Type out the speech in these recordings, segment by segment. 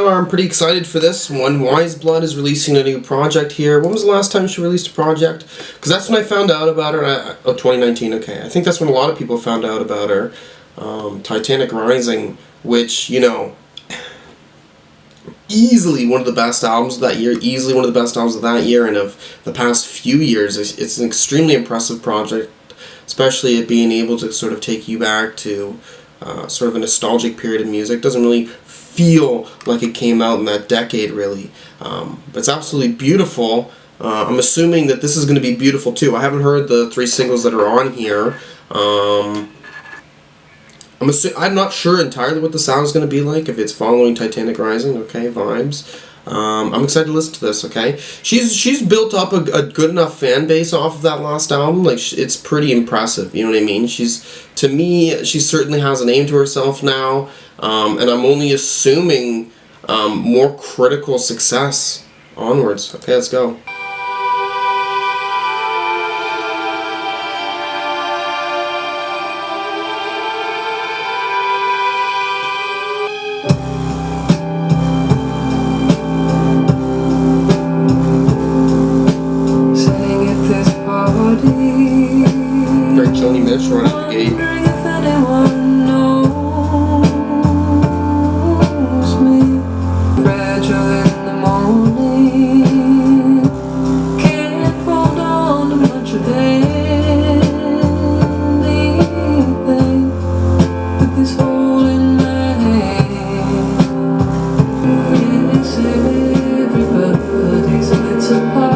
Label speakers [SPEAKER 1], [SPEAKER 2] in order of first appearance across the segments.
[SPEAKER 1] I'm pretty excited for this one. Weyes Blood is releasing a new project here. When was the last time she released a project? Because that's when I found out about her. 2019, okay. I think that's when a lot of people found out about her. Titanic Rising, which, you know, easily one of the best albums of that year, and of the past few years. It's an extremely impressive project, especially it being able to sort of take you back to sort of a nostalgic period of music. Doesn't really feel like it came out in that decade, really. But it's absolutely beautiful. I'm assuming that this is going to be beautiful too. I haven't heard the 3 singles that are on here. I'm not sure entirely what the sound is going to be like, if it's following Titanic Rising, okay, vibes. I'm excited to listen to this, okay? She's built up a good enough fan base off of that last album. Like, it's pretty impressive, you know what I mean? To me, she certainly has a name to herself now, and I'm only assuming more critical success onwards. Okay, let's go. Right at the gate.
[SPEAKER 2] If anyone knows me, fragile in the morning, can't hold on to much of anything, with this hole in my hand. Yes, everybody's a little apart.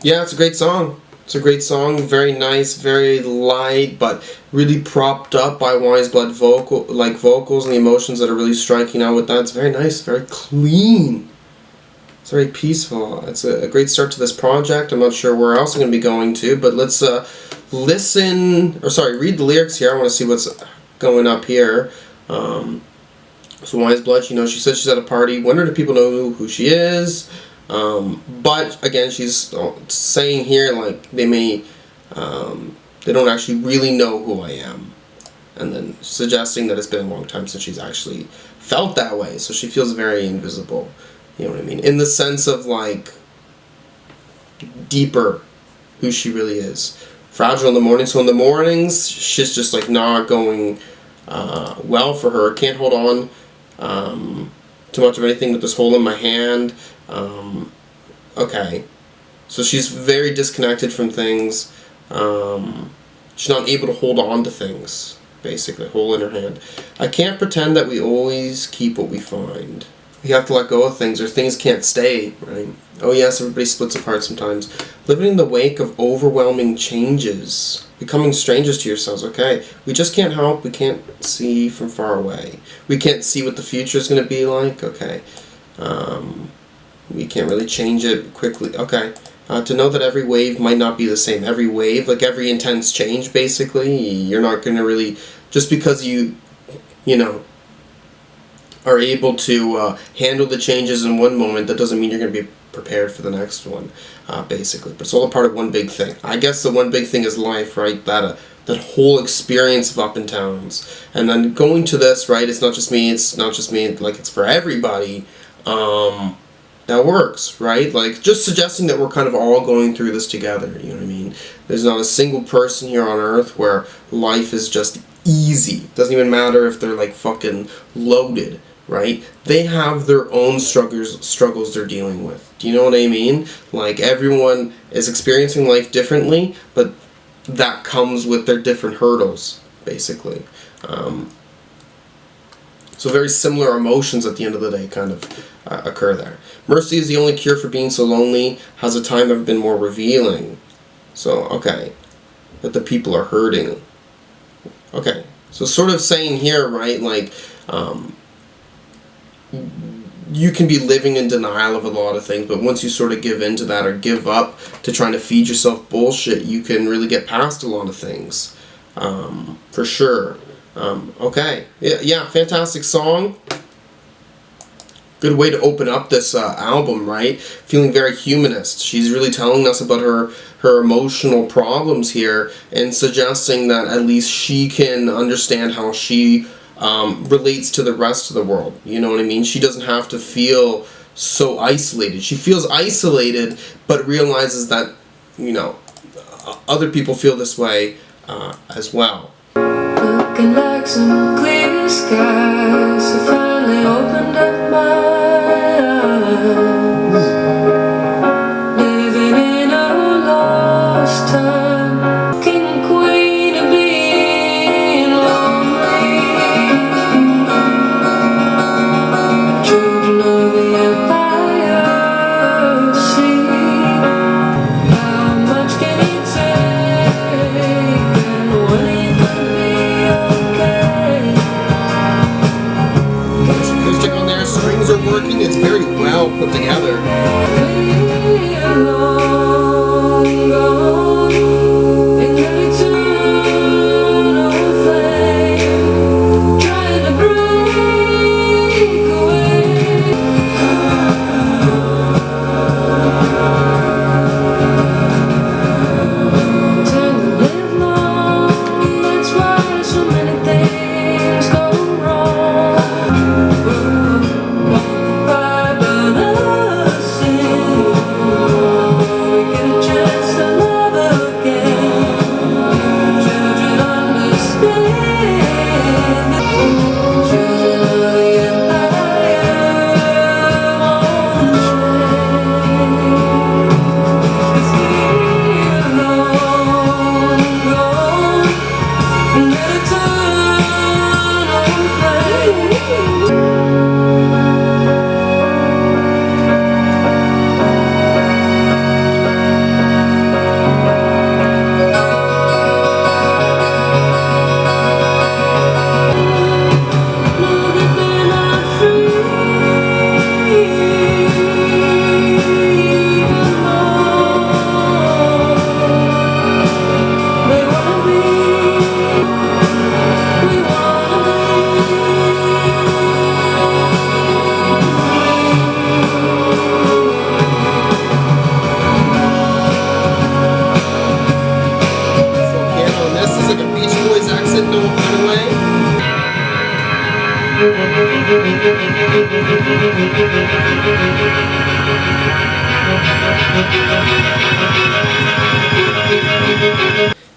[SPEAKER 1] Yeah, it's a great song. It's a great song. Very nice, very light, but really propped up by Weyes Blood vocals and the emotions that are really striking out with that. It's very nice, very clean. It's very peaceful. It's a great start to this project. I'm not sure where else I'm going to be going to, but let's read the lyrics here. I want to see what's going up here. So Weyes Blood, you know, she says she's at a party. Wondering if people know who she is. But again, she's saying here, like, they don't actually really know who I am, and then suggesting that it's been a long time since she's actually felt that way, so she feels very invisible, you know what I mean, in the sense of, like, deeper who she really is. Fragile in the morning, so in the mornings, shit's just, like, not going well for her, can't hold on too much of anything with this hole in my hand. Okay, so she's very disconnected from things. She's not able to hold on to things. basically, hole in her hand. I can't pretend that we always keep what we find. We have to let go of things, or things can't stay, right? Oh yes, everybody splits apart sometimes. Living in the wake of overwhelming changes. Becoming strangers to yourselves, okay? We just can't help, we can't see from far away. We can't see what the future is going to be like, okay? We can't really change it quickly, okay? To know that every wave might not be the same. Every wave, like every intense change, basically, you're not going to really, just because you know, are able to handle the changes in one moment, that doesn't mean you're going to be prepared for the next one, basically. But it's all a part of one big thing. I guess the one big thing is life, right? That whole experience of up and downs. And then going to this, right, it's not just me, like it's for everybody. That works, right? Like, just suggesting that we're kind of all going through this together, you know what I mean? There's not a single person here on Earth where life is just easy. Doesn't even matter if they're like fucking loaded, right? They have their own struggles they're dealing with. Do you know what I mean? Like, everyone is experiencing life differently, but that comes with their different hurdles, basically. So very similar emotions at the end of the day kind of occur there. Mercy is the only cure for being so lonely. Has a time ever been more revealing? So, okay. That the people are hurting. Okay. So sort of saying here, right, like, you can be living in denial of a lot of things, but once you sort of give into that or give up to trying to feed yourself bullshit, you can really get past a lot of things. For sure. Okay. Yeah, fantastic song. Good way to open up this album, right? Feeling very humanist. She's really telling us about her emotional problems here and suggesting that at least she can understand how she relates to the rest of the world. You know what I mean? She doesn't have to feel so isolated. She feels isolated, but realizes that, you know, other people feel this way as well.
[SPEAKER 2] Looking like some clear skies, I finally opened up my eyes. Living in a lost time, king and queen of being lonely. Children of the empire, see how much can you take, and when are you gonna be okay?
[SPEAKER 1] There's acoustic on there, strings are working, it's very well put together.
[SPEAKER 2] Long gone in that eternal flame, trying to break away. Tend to live long, that's why so many things go wrong.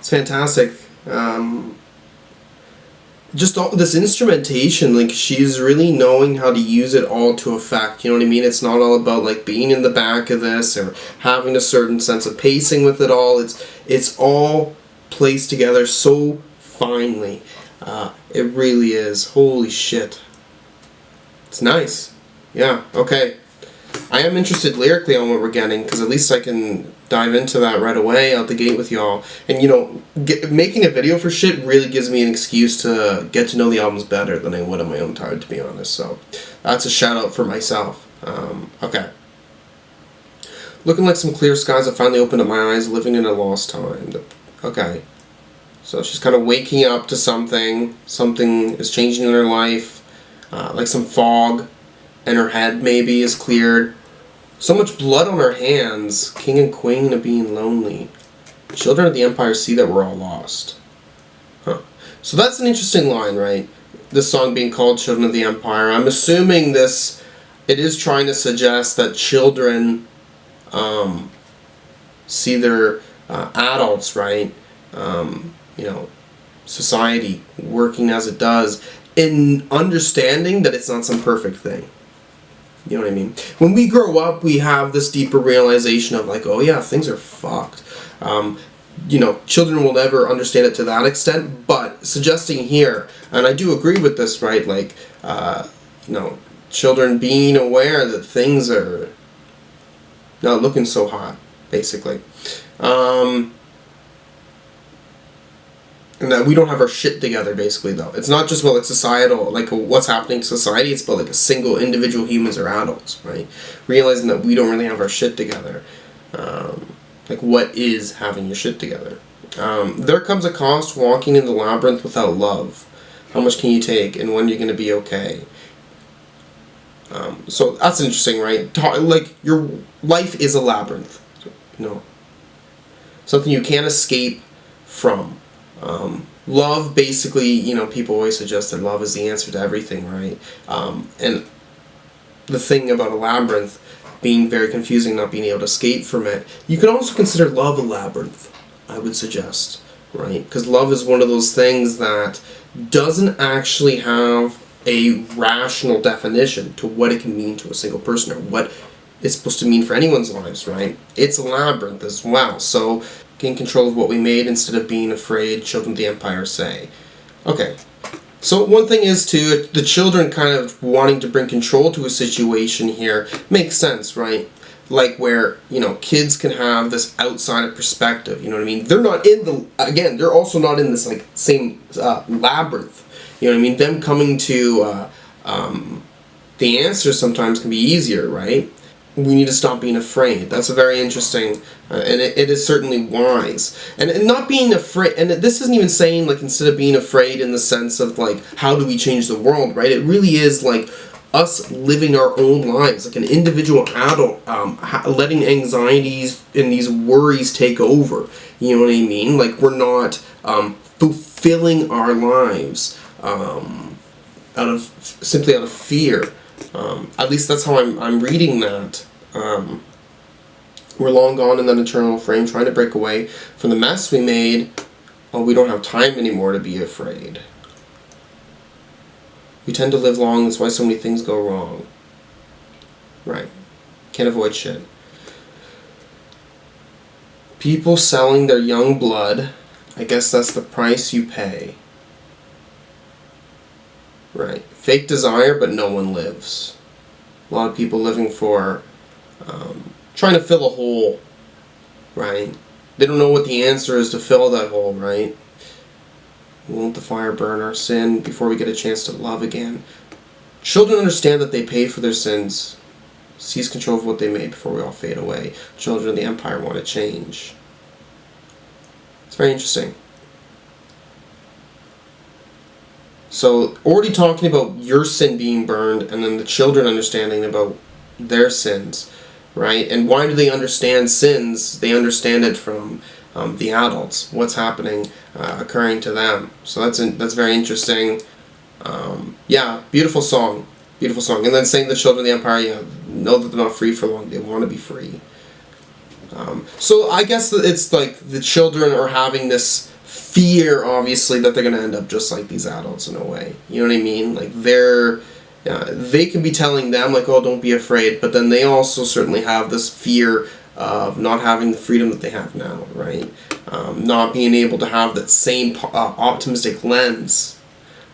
[SPEAKER 1] It's fantastic. Just all this instrumentation, like, she's really knowing how to use it all to effect, you know what I mean? It's not all about like being in the back of this or having a certain sense of pacing with it all. It's all placed together so finely. It really is. Holy shit. It's nice. Yeah, okay. I am interested lyrically on what we're getting, because at least I can dive into that right away out the gate with y'all. And, you know, making a video for shit really gives me an excuse to get to know the albums better than I would on my own time, to be honest. So that's a shout out for myself. Okay. Looking like some clear skies, I finally opened up my eyes, living in a lost time. Okay. So she's kind of waking up to something. Something is changing in her life. Like some fog in her head maybe is cleared. So much blood on her hands. King and queen of being lonely. Children of the Empire see that we're all lost. Huh. So that's an interesting line, right? This song being called Children of the Empire. I'm assuming it is trying to suggest that children see their adults, right? You know, society working as it does, in understanding that it's not some perfect thing. You know what I mean? When we grow up, we have this deeper realization of like, oh yeah, things are fucked. You know, children will never understand it to that extent, but suggesting here, and I do agree with this, right? Like, you know, children being aware that things are not looking so hot, basically. And that we don't have our shit together, basically, though. It's not just about like societal, like what's happening to society. It's about like a single individual humans or adults, right? Realizing that we don't really have our shit together. Like, what is having your shit together? There comes a cost walking in the labyrinth without love. How much can you take, and when are you going to be okay? So that's interesting, right? Like, your life is a labyrinth, you know, something you can't escape from. Love, basically, you know, people always suggest that love is the answer to everything, right? And the thing about a labyrinth being very confusing, not being able to escape from it, you can also consider love a labyrinth, I would suggest, right? Because love is one of those things that doesn't actually have a rational definition to what it can mean to a single person or what it's supposed to mean for anyone's lives, right? It's a labyrinth as well. So gain control of what we made instead of being afraid, children of the Empire say. Okay. So one thing is too, the children kind of wanting to bring control to a situation here makes sense, right? Like where, you know, kids can have this outsider perspective, you know what I mean? They're not in the, again, they're also not in this like same labyrinth, you know what I mean? Them coming to the answer sometimes can be easier, right? We need to stop being afraid. That's a very interesting, and it is certainly wise. And not being afraid, and this isn't even saying, like, instead of being afraid in the sense of, like, how do we change the world, right? It really is, like, us living our own lives, like an individual adult, letting anxieties and these worries take over. You know what I mean? Like, we're not fulfilling our lives simply out of fear. At least that's how I'm reading that. We're long gone in that eternal frame, trying to break away from the mess we made. Oh, we don't have time anymore to be afraid. We tend to live long, that's why so many things go wrong. Right. Can't avoid shit. People selling their young blood, I guess that's the price you pay. Right. Fake desire, but no one lives. A lot of people living for, trying to fill a hole, right? They don't know what the answer is to fill that hole, right? Won't the fire burn our sin before we get a chance to love again? Children understand that they pay for their sins. Seize control of what they made before we all fade away. Children of the Empire want to change. It's very interesting. So, already talking about your sin being burned, and then the children understanding about their sins, right? And why do they understand sins? They understand it from the adults. What's happening, occurring to them. So that's very interesting. Yeah, beautiful song. Beautiful song. And then saying the children of the Empire, yeah, know that they're not free for long. They want to be free. So I guess that it's like the children are having this fear, obviously, that they're going to end up just like these adults in a way. You know what I mean? Like they can be telling them like, oh, don't be afraid, but then they also certainly have this fear of not having the freedom that they have now, right? Not being able to have that same optimistic lens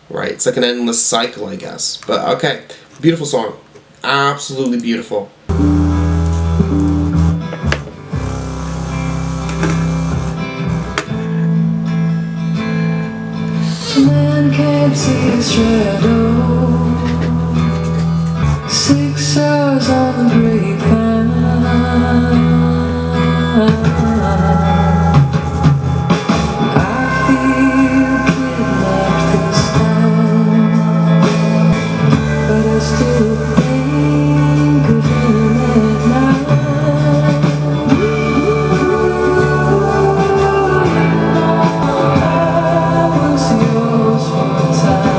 [SPEAKER 1] right? It's like an endless cycle, I guess. But okay, beautiful song, absolutely beautiful.
[SPEAKER 2] Man can't see his shadow. 6 hours on the grapevine. I feel kidnapped this time, but I still think of him at night. I was yours one time.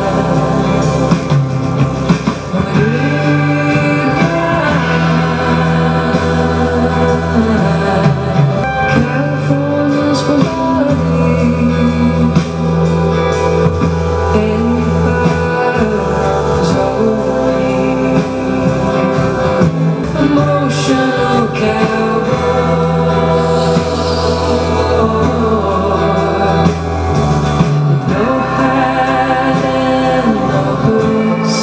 [SPEAKER 2] California's my body, and fire's over me. Emotional cowboy, no hat and no boots.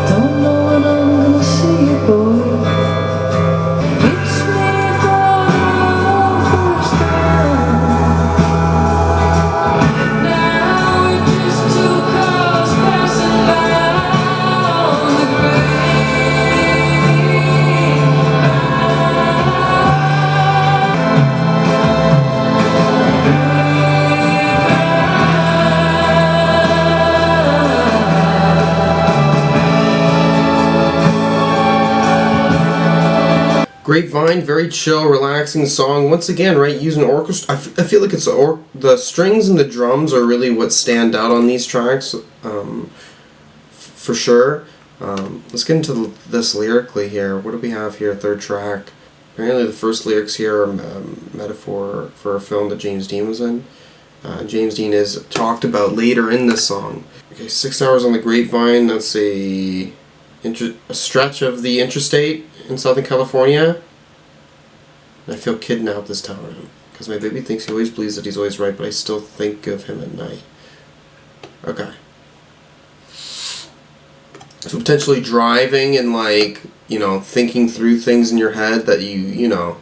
[SPEAKER 2] Don't know when I'm gonna see you, boy. It's me for the first time. Now we're just two cars passing by on the
[SPEAKER 1] Grapevine, very chill, relaxing song. Once again, right, using orchestra. I feel like it's the strings and the drums are really what stand out on these tracks, for sure. Let's get into this lyrically here. What do we have here? Third track. Apparently, the first lyrics here are a metaphor for a film that James Dean was in. James Dean is talked about later in this song. Okay, 6 hours on the Grapevine. That's a stretch of the interstate in Southern California. And I feel kidnapped this time because my baby thinks he always believes that he's always right, but I still think of him at night. Okay. So potentially driving and like, you know, thinking through things in your head that you know,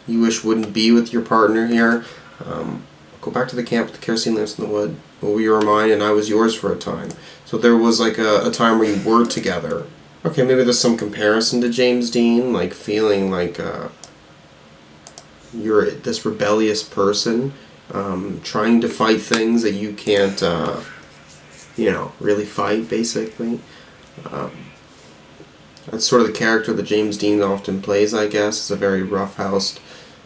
[SPEAKER 1] you wish wouldn't be with your partner here. Go back to the camp with the kerosene lamps in the wood. Well, you were mine and I was yours for a time. So there was like a time where you were together. Okay, maybe there's some comparison to James Dean, like feeling like you're this rebellious person, trying to fight things that you can't, you know, really fight, basically. That's sort of the character that James Dean often plays, I guess. Is a very roughhoused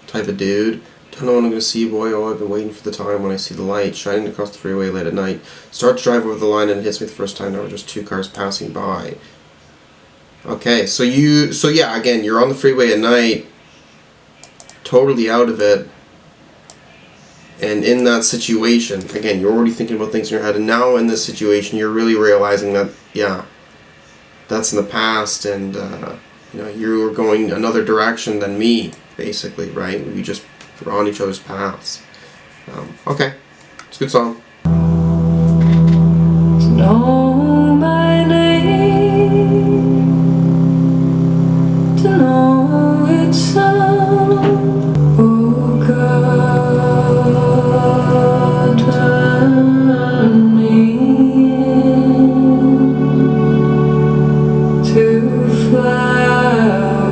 [SPEAKER 1] type of dude. Don't know when I'm going to see you, boy. Oh, I've been waiting for the time when I see the light shining across the freeway late at night. Start to drive over the line and it hits me the first time. There were just two cars passing by. Okay, so yeah, again, you're on the freeway at night, totally out of it, and in that situation, again, you're already thinking about things in your head, and now in this situation, you're really realizing that, yeah, that's in the past, and, you know, you were going another direction than me, basically, right? We just were on each other's paths. Okay, it's a good song.
[SPEAKER 2] to know my name, to know its sound. Oh God, turn me into flower.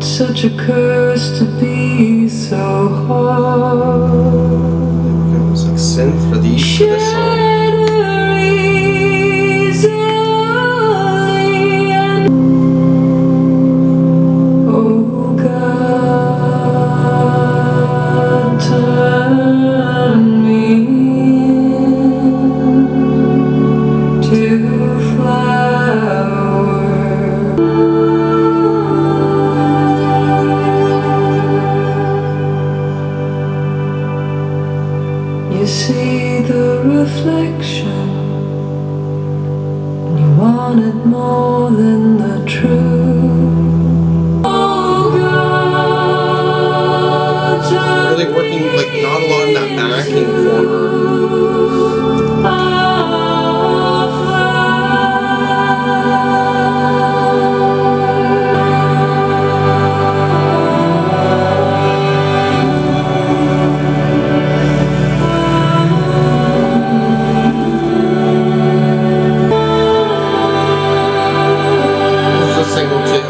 [SPEAKER 2] Such a curse to be so hard. to flower. You see the reflection, and you wanted more than the truth. Oh God,
[SPEAKER 1] Really working, like, not a lot in that backing for her. This is a single too.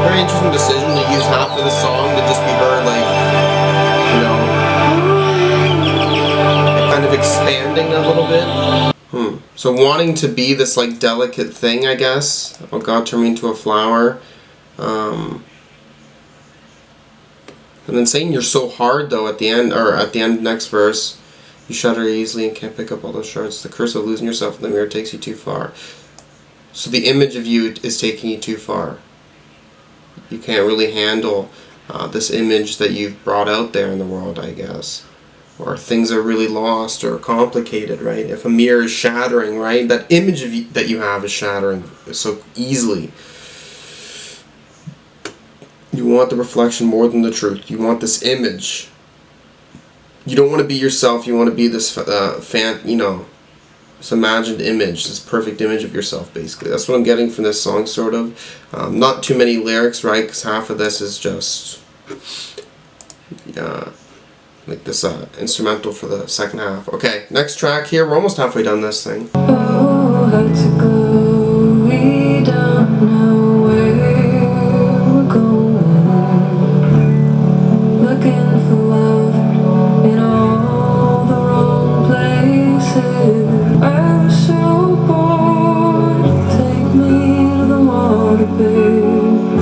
[SPEAKER 1] Very interesting decision to use half of the song to just be her, like, kind of expanding a little bit. So wanting to be this, like, delicate thing, I guess. Oh God, turn me into a flower. And then saying you're so hard, though, at the end, or at the end, next verse. You shudder easily and can't pick up all those shards. The curse of losing yourself in the mirror takes you too far. So the image of you is taking you too far. You can't really handle this image that you've brought out there in the world, I guess. Or things are really lost or complicated, right? If a mirror is shattering, right? That image of you, that you have is shattering so easily. You want the reflection more than the truth. You want this image. You don't want to be yourself. You want to be this this imagined image, this perfect image of yourself, basically. That's what I'm getting from this song, sort of. Not too many lyrics, right? Because half of this is just like this instrumental for the second half. Okay, next track here. We're almost halfway done this thing.
[SPEAKER 2] oh, how to go, we don't know where we're going. Looking for love in all the wrong places. I was so bored, take me to the water, babe.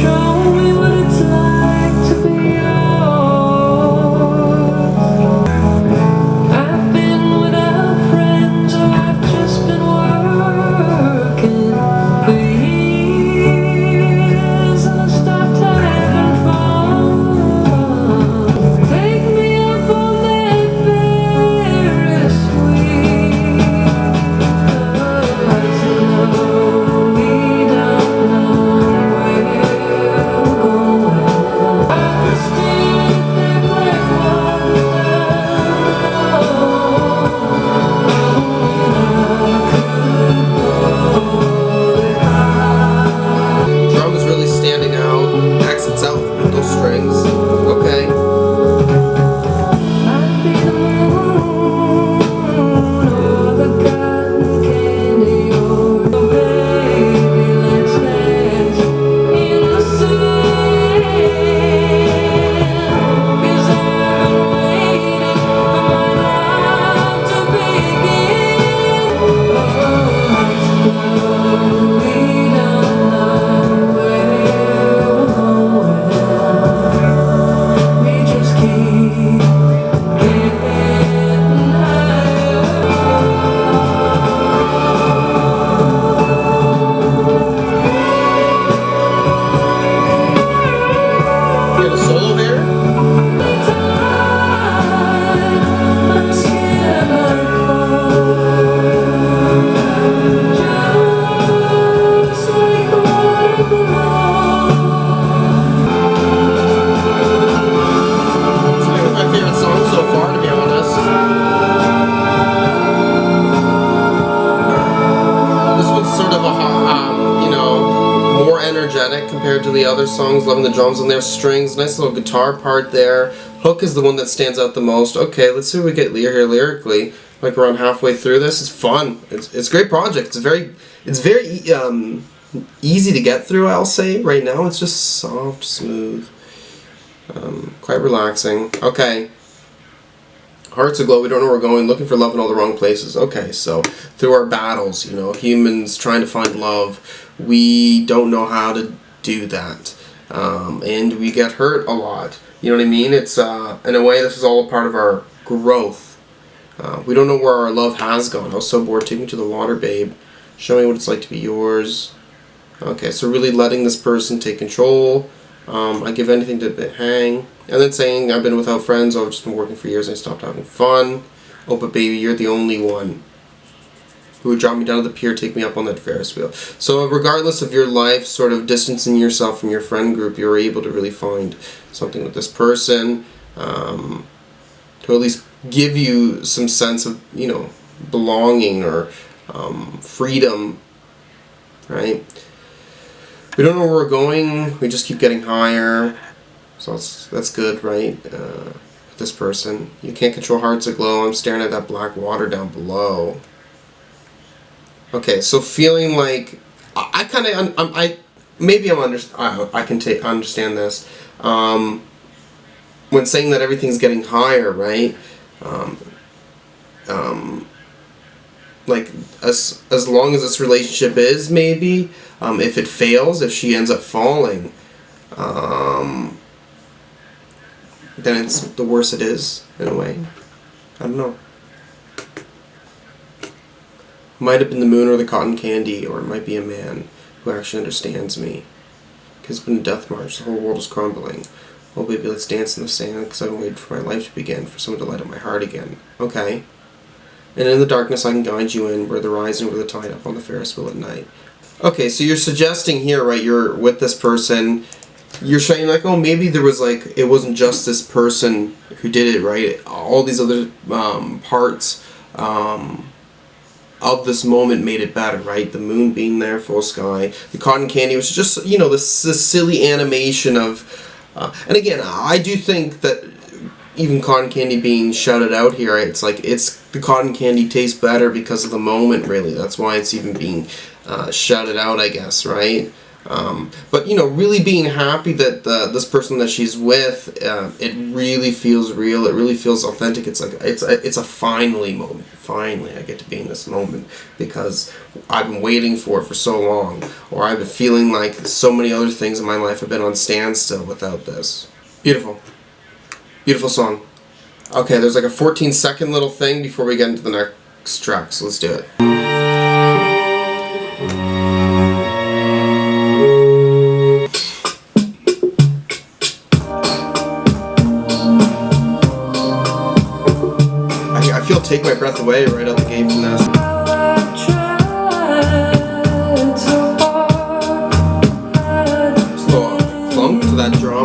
[SPEAKER 2] Show me what it's like to be yours. I've been without friends, or I've just been working for years, and I stopped having fun. Take me up on that Ferris wheel. We don't know where we're going. I'm still there like
[SPEAKER 1] Drum is really standing out. Accents out with those strings. Okay.
[SPEAKER 2] I'd be the moon or the cotton candy or the baby, let's dance in the sand. 'Cause I've been waiting for my love to begin. Oh, we don't know where we're going. We just keep getting higher.
[SPEAKER 1] You got a solo there?
[SPEAKER 2] I'm scared I might fall, just like water below.
[SPEAKER 1] It's one of my favorite songs so far, to be honest. This one's sort of more energetic compared to the other songs. Loving the drums on there, strings, nice little guitar part there. Hook is the one that stands out the most. Okay, let's see what we get here lyrically. Like around halfway through this, it's fun. It's a great project. It's very easy to get through, I'll say. Right now it's just soft, smooth, quite relaxing. Okay. Hearts aglow, we don't know where we're going, looking for love in all the wrong places. Okay, so through our battles, you know, humans trying to find love, we don't know how to do that. And we get hurt a lot. You know what I mean? It's, in a way, this is all a part of our growth. We don't know where our love has gone. I was so bored. Take me to the water, babe. Show me what it's like to be yours. Okay, so really letting this person take control. I give anything to hang. And then saying, I've been without friends, I've just been working for years and I stopped having fun. Oh, but baby, you're the only one who would drop me down to the pier, take me up on that Ferris wheel. So regardless of your life, sort of distancing yourself from your friend group, you're able to really find something with this person to at least give you some sense of, you know, belonging or freedom, right? We don't know where we're going. We just keep getting higher. So that's good, right? With this person. You can't control hearts aglow. I'm staring at that black water down below. Okay, so feeling like I kind of I can understand this. When saying that everything's getting higher, right? Like as long as this relationship is, maybe if it fails, if she ends up falling, then it's the worse it is in a way. I don't know. Might have been the moon or the cotton candy, or it might be a man who actually understands me. Because it's been a death march, the whole world is crumbling. Oh baby, let's dance in the sand, because I've been waiting for my life to begin, for someone to light up my heart again. Okay. And in the darkness I can guide you in, where the rising, where the tide up on the Ferris wheel at night. Okay, so you're suggesting here, right, you're with this person, you're saying like, oh, maybe there was like, it wasn't just this person who did it, right? All these other parts of this moment made it better, right? The moon being there, full sky. The cotton candy was just, you know, this silly animation of... and again, I do think that even cotton candy being shouted out here, right? It's like, the cotton candy tastes better because of the moment, really. That's why it's even being shouted out, I guess, right? But, you know, really being happy that this person that she's with, it really feels real. It really feels authentic. It's like it's a finally moment. Finally, I get to be in this moment because I've been waiting for it for so long, or I've been feeling like so many other things in my life have been on standstill without this. Beautiful, beautiful song. Okay, there's like a 14-second little thing before we get into the next track, so let's do it. I feel take my breath away right out the gate from this. Just a little clunk to that drum.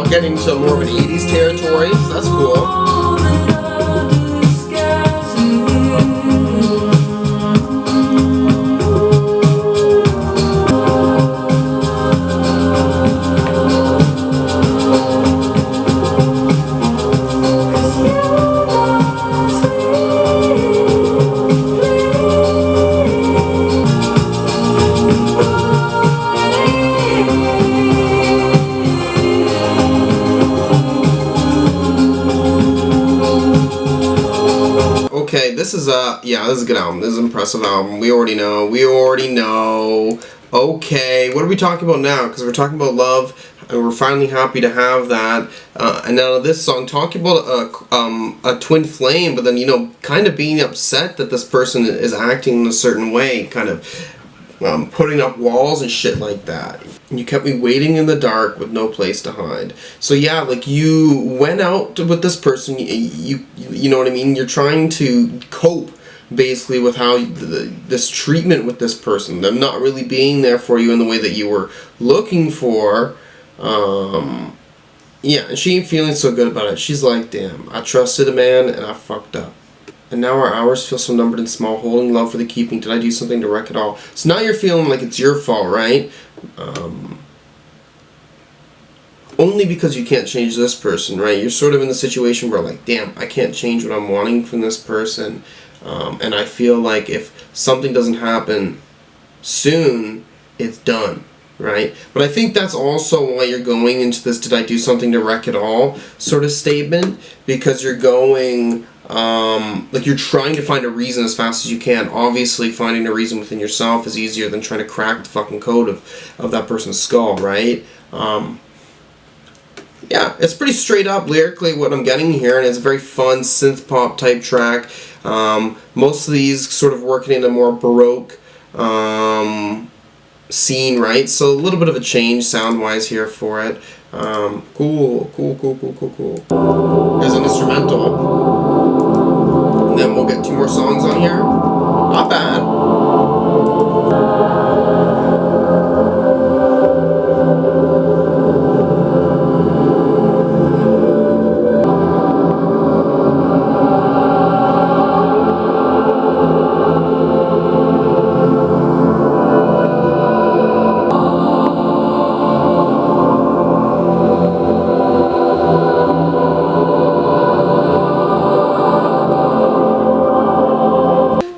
[SPEAKER 1] Getting to more of an 80s territory, so that's cool. Okay, this is a good album. This is an impressive album. We already know. Okay, what are we talking about now? Because we're talking about love. and we're finally happy to have that. And now this song, talking about a twin flame, but then, you know, kind of being upset that this person is acting in a certain way, kind of putting up walls and shit like that. And you kept me waiting in the dark with no place to hide. So yeah, like, you went out with this person, you know what I mean? You're trying to cope basically with how this treatment with this person, them not really being there for you in the way that you were looking for. Yeah, and she ain't feeling so good about it. She's like, damn, I trusted a man and I fucked up. And now our hours feel so numbered and small, holding love for the keeping. Did I do something to wreck it all? So now you're feeling like it's your fault, right? Only because you can't change this person, right? You're sort of in the situation where, like, damn, I can't change what I'm wanting from this person. And I feel like if something doesn't happen soon, it's done, right? But I think that's also why you're going into this "did I do something to wreck it all" sort of statement, because you're going, like, you're trying to find a reason as fast as you can. Obviously, finding a reason within yourself is easier than trying to crack the fucking code of that person's skull, right? Yeah, it's pretty straight up lyrically what I'm getting here, and it's a very fun synth pop type track. Most of these sort of working in a more Baroque scene, right? So a little bit of a change sound-wise here for it. Cool. There's an instrumental. And then we'll get 2 more songs on here. Not bad.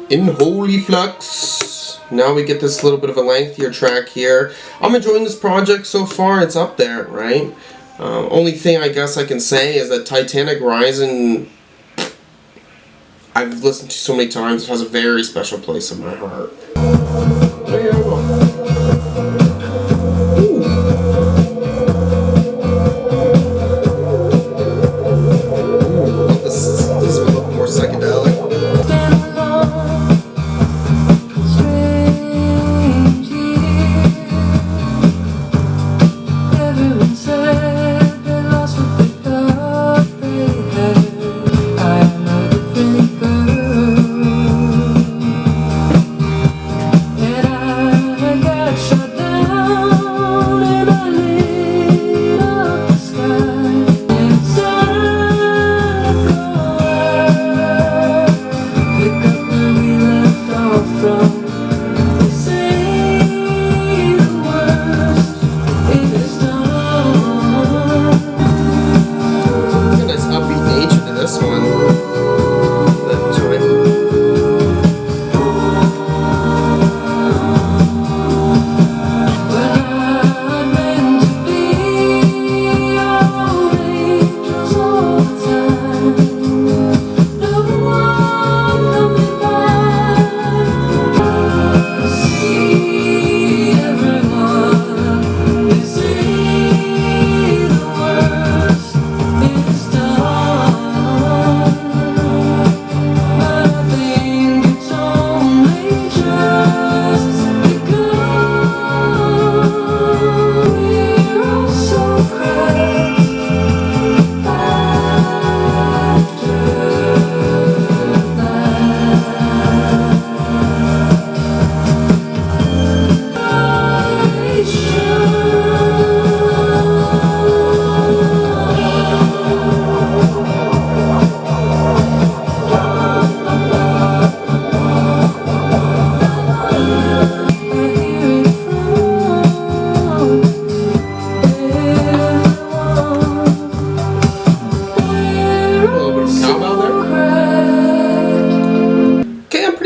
[SPEAKER 1] In Holy Flux. Now we get this little bit of a lengthier track here. I'm enjoying this project so far. It's up there, right? Only thing I guess I can say is that Titanic Rising, I've listened to so many times. It has a very special place in my heart. There you go. This is a little more psychedelic.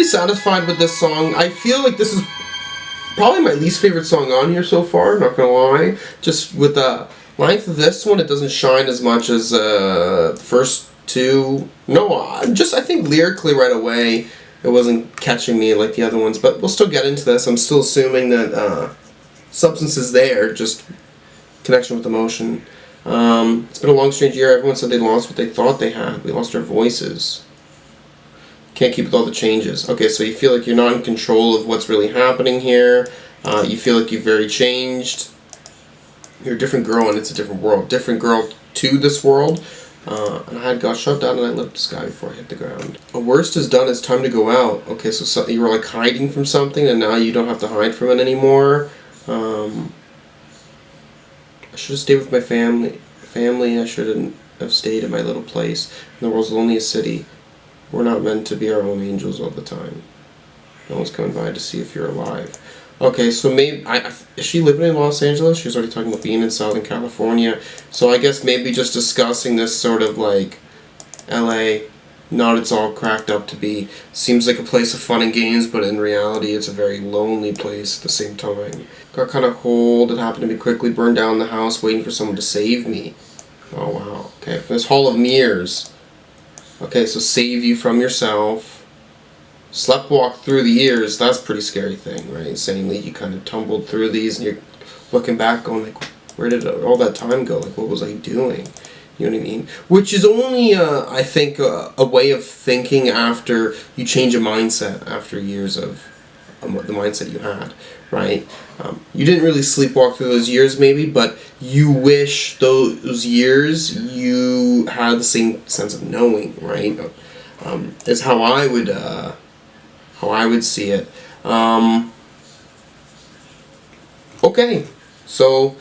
[SPEAKER 1] Satisfied with this song. I feel like this is probably my least favorite song on here so far, not gonna lie. Just with the length of this one, it doesn't shine as much as the first 2. No, I think lyrically right away it wasn't catching me like the other ones, but we'll still get into this. I'm still assuming that substance is there, just connection with emotion. It's been a long, strange year. Everyone said they lost what they thought they had. We lost our voices. Can't keep with all the changes. Okay, so you feel like you're not in control of what's really happening here. You feel like you've very changed. You're a different girl and it's a different world. Different girl to this world. And I had got shut down and I lit up the sky before I hit the ground. A worst is done. It's time to go out. Okay, so you were like hiding from something and now you don't have to hide from it anymore. I should have stayed with my family. I shouldn't have stayed in my little place. In the world's loneliest city. We're not meant to be our own angels all the time. No one's coming by to see if you're alive. Okay, so maybe is she living in Los Angeles? She was already talking about being in Southern California. So I guess maybe just discussing this sort of like LA, not it's all cracked up to be. Seems like a place of fun and games, but in reality it's a very lonely place at the same time. Got kind of cold, it happened to me quickly, burned down the house waiting for someone to save me. Oh wow, okay, from this Hall of Mirrors. Okay, so save you from yourself. Sleptwalk through the years, that's a pretty scary thing, right? Insanely, you kind of tumbled through these and you're looking back going like, where did all that time go? Like, what was I doing? You know what I mean? Which is only, I think, a way of thinking after you change a mindset after years of the mindset you had, right? You didn't really sleepwalk through those years maybe, but you wish those years you had the same sense of knowing, right? Is how I would see it. Okay, so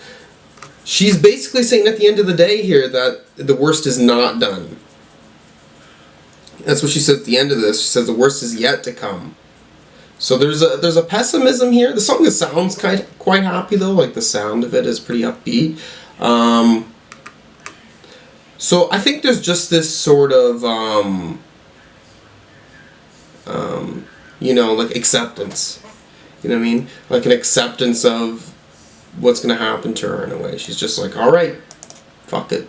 [SPEAKER 1] she's basically saying at the end of the day here that the worst is not done. That's what she says at the end of this. She says the worst is yet to come. So there's a pessimism here. The song sounds quite happy though. Like the sound of it is pretty upbeat. So I think there's just this sort of like acceptance. You know what I mean? Like an acceptance of what's going to happen to her in a way. She's just like, all right, fuck it.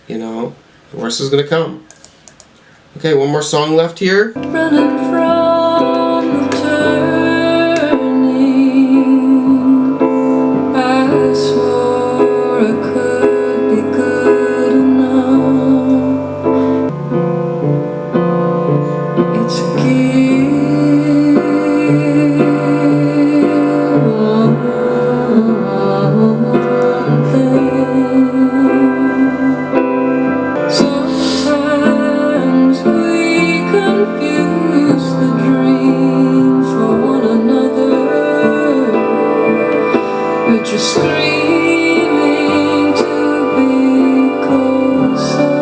[SPEAKER 1] The worst is going to come. Okay, one more song left here.
[SPEAKER 2] Running from the turning, I swore I could be good enough. It's a sometimes we confuse the dream for one another. We're just screaming to be closer.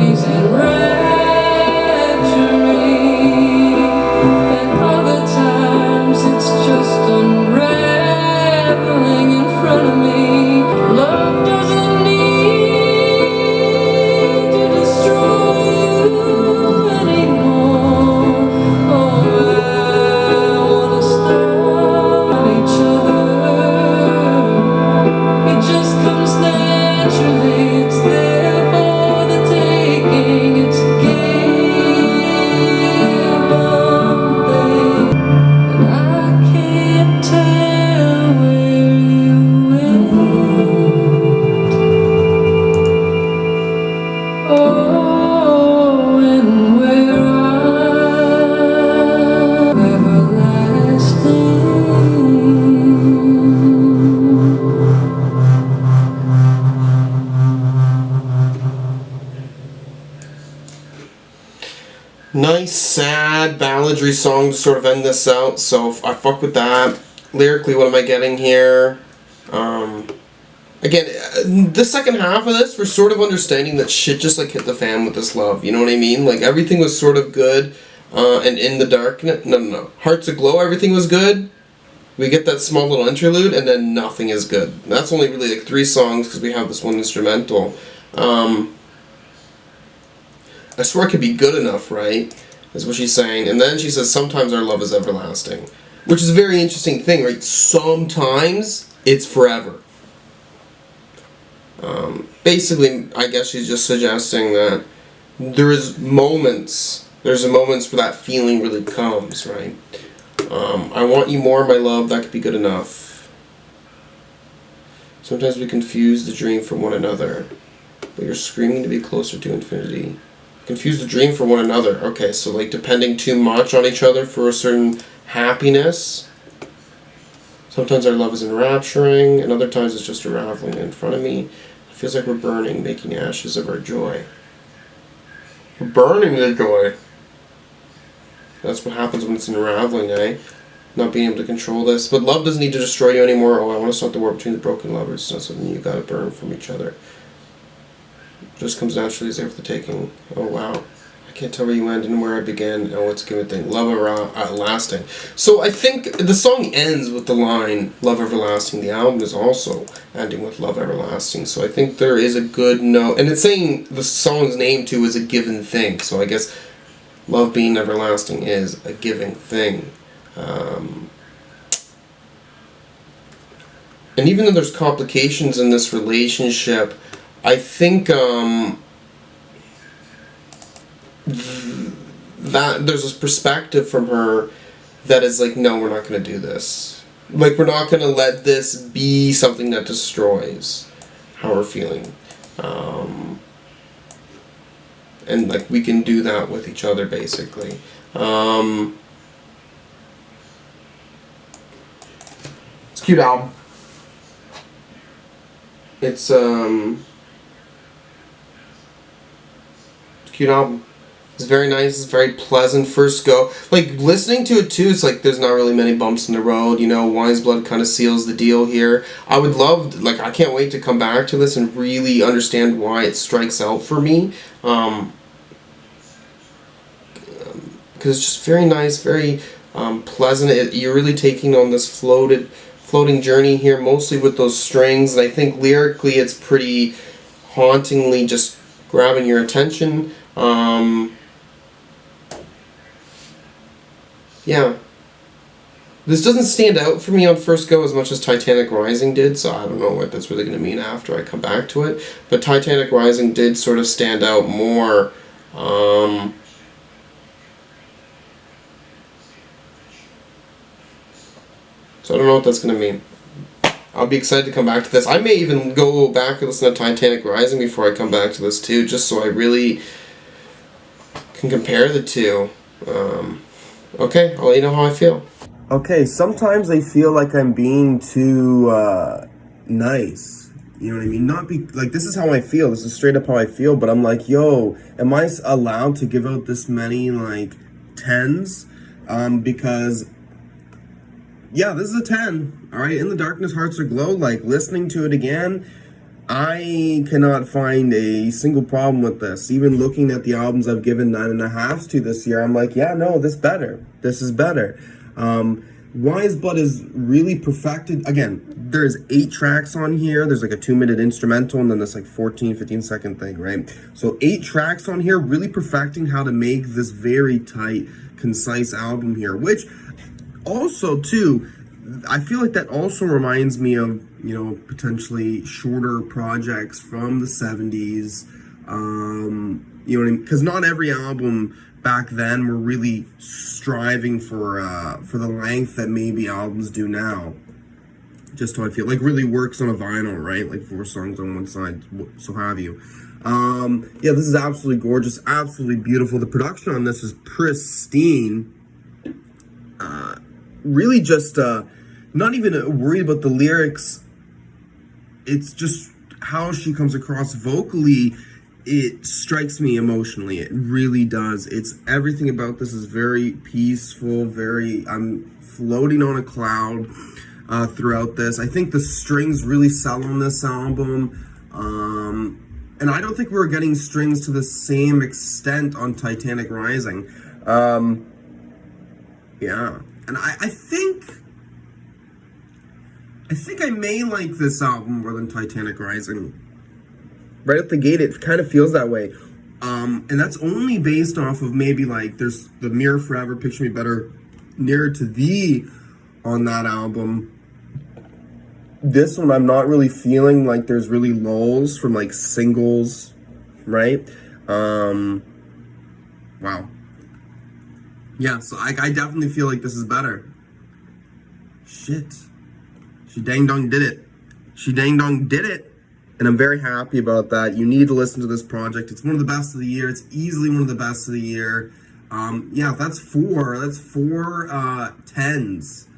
[SPEAKER 2] Is it rapturing? And other times it's just unraveling in front of me. Love doesn't need to destroy you anymore. Oh, I wanna stop each other. It just comes naturally. It's there for the taking. It's a give up thing. And I can't tell where you went. Oh, and where I'm everlasting.
[SPEAKER 1] Nice, sad balladry song to sort of end this out, so I fuck with that. Lyrically, what am I getting here? Again, the second half of this, we're sort of understanding that shit just like hit the fan with this love, you know what I mean? Like everything was sort of good, and in the darkness, no. Hearts Aglow, everything was good. We get that small little interlude, and then nothing is good. That's only really like 3 songs, because we have this one instrumental. I swear it could be good enough, right? Is what she's saying. And then she says, sometimes our love is everlasting. Which is a very interesting thing, right? Sometimes it's forever. Basically, I guess she's just suggesting that there is moments there's moments where that feeling really comes, right? I want you more, my love, that could be good enough. Sometimes we confuse the dream from one another, but you're screaming to be closer to infinity. Confuse the dream from one another. Okay, so like depending too much on each other for a certain happiness. Sometimes our love is enrapturing, and other times it's just unraveling in front of me. It feels like we're burning, making ashes of our joy. We're burning the joy. That's what happens when it's unraveling, eh? Not being able to control this. But love doesn't need to destroy you anymore. Oh, I want to start the war between the broken lovers. It's not something you gotta burn from each other. It just comes naturally as there for the taking. Oh, wow. I can't tell where you end and where I began. Oh, it's a good thing. Love everlasting. So I think the song ends with the line, Love Everlasting. The album is also ending with Love Everlasting. So I think there is a good note. And it's saying the song's name, too, is a given thing. So I guess love being everlasting is a giving thing. And even though there's complications in this relationship, I think that there's this perspective from her that is like, no, we're not going to do this. Like, we're not going to let this be something that destroys how we're feeling. And like, we can do that with each other, basically. It's a cute album. It's a cute album. It's very nice. It's very pleasant first go. Like, listening to it too, it's like there's not really many bumps in the road. You know, Weyes Blood kind of seals the deal here. I would love, like, I can't wait to come back to this and really understand why it strikes out for me. Because it's just very nice, very pleasant. You're really taking on this floating journey here, mostly with those strings. And I think lyrically it's pretty hauntingly just grabbing your attention. Yeah. This doesn't stand out for me on first go as much as Titanic Rising did, so I don't know what that's really going to mean after I come back to it. But Titanic Rising did sort of stand out more. So I don't know what that's going to mean. I'll be excited to come back to this. I may even go back and listen to Titanic Rising before I come back to this too, just so I really can compare the two. Okay, I'll let you know how I feel. Okay, sometimes I feel like I'm being too nice. You know what I mean? Like, this is how I feel. This is straight up how I feel. But I'm like, yo, am I allowed to give out this many like 10s? Because yeah, this is a 10. All right, In the Darkness, Hearts Aglow. Like, listening to it again, I cannot find a single problem with this. Even looking at the albums I've given 9.5s to this year, I'm like, yeah, no, this better. This is better. Weyes Blood is really perfected. Again, there's 8 tracks on here. There's like a 2-minute instrumental and then this like 15 second thing, right? So 8 tracks on here, really perfecting how to make this very tight, concise album here, which also too, I feel like that also reminds me of, you know, potentially shorter projects from the 70s. You know what I mean? Because not every album back then were really striving for the length that maybe albums do now. Just how I feel. Like, really works on a vinyl, right? Like 4 songs on one side, so have you. Yeah, this is absolutely gorgeous, absolutely beautiful. The production on this is pristine. Really just not even worried about the lyrics. It's just how she comes across vocally. It strikes me emotionally. It really does. It's everything about this is very peaceful, I'm floating on a cloud throughout this. I think the strings really sell on this album. And I don't think we were getting strings to the same extent on Titanic Rising. Yeah. And I think I may like this album more than Titanic Rising. Right at the gate, it kind of feels that way. And that's only based off of maybe like there's the Mirror Forever, Picture Me Better, Nearer to Thee on that album. This one, I'm not really feeling like there's really lulls from like singles, right? Wow. Yeah, so I definitely feel like this is better. Shit. She dang dong did it. She dang dong did it. And I'm very happy about that. You need to listen to this project. It's one of the best of the year. It's easily one of the best of the year. Yeah, that's four. That's four tens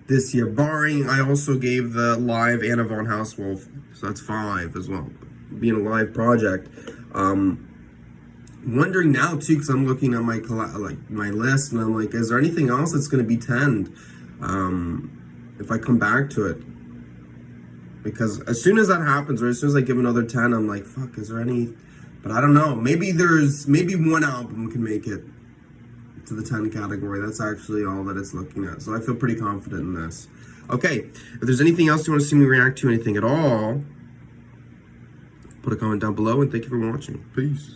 [SPEAKER 1] this year. Barring, I also gave the live Anna von Housewolf. So that's 5 as well. Being a live project. Wondering now too, because I'm looking at my my list, and I'm like, is there anything else that's going to be 10? If I come back to it, because as soon as that happens, or as soon as I give another 10, I'm like, fuck, is there any? But I don't know. Maybe one album can make it to the 10 category. That's actually all that it's looking at. So I feel pretty confident in this. Okay, if there's anything else you want to see me react to, anything at all, put a comment down below, and thank you for watching. Peace.